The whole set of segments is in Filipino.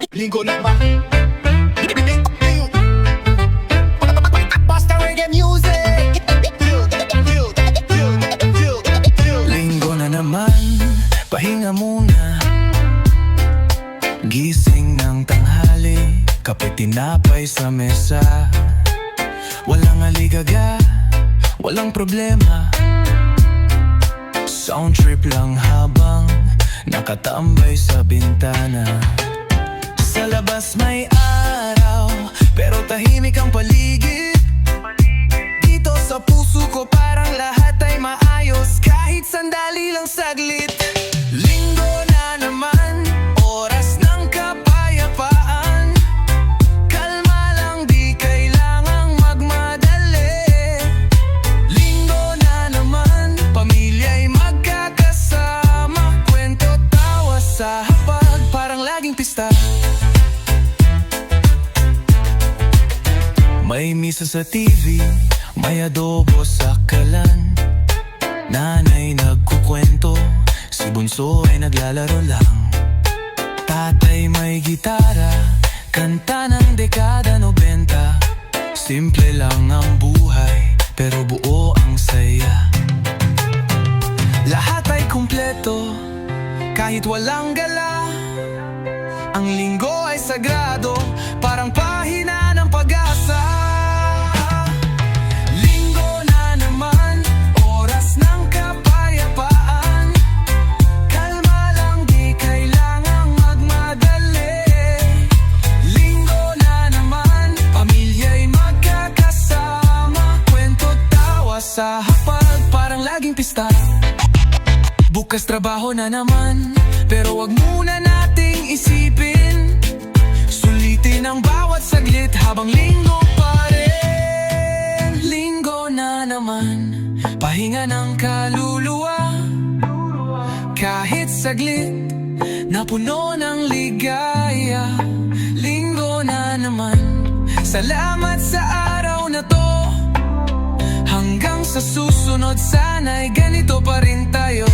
Linggo na ba? Basta reggae music. Linggo na naman, pahinga muna. Gising ng tanghali, kape tinapay sa mesa. Walang aligaga, walang problema. Sound trip lang habang nakatambay sa bintana. Sa labas may araw, pero tahimik ang paligid. Dito sa puso ko parang lahat ay maayos, kahit sandali lang saglit. Linggo na naman, oras ng kapayapaan. Kalma lang, di kailangang magmadali. Linggo na naman, pamilya'y magkakasama. Kwento, tawa sa hapag, parang laging pista. May misa sa TV, may adobo sa kalan. Nanay nagkukwento, si bunso ay naglalaro lang. Tatay may gitara, kanta ng dekada 90. Simple lang ang buhay, pero buo ang saya. Lahat ay kumpleto, kahit walang gala. Ang linggo ay sagrado, parang pahina ng pag-asa. Linggo na naman, oras ng kapayapaan. Kalma lang, di kailangang magmadali. Linggo na naman, pamilya'y magkakasama. Kwento, tawa sa hapag, parang laging pista. Bukas trabaho na naman, pero wag muna nating isipin. Sulitin ang bawat saglit habang linggo pa rin. Linggo na naman, pahinga ng kaluluwa. Kahit saglit, napuno ng ligaya. Linggo na naman, salamat sa araw na to. Hanggang sa susunod, sana'y ganito pa rin tayo.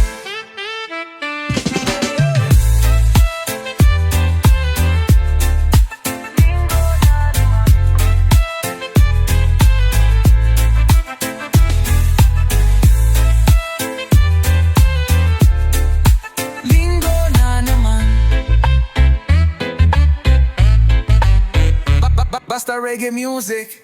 Basta reggae music.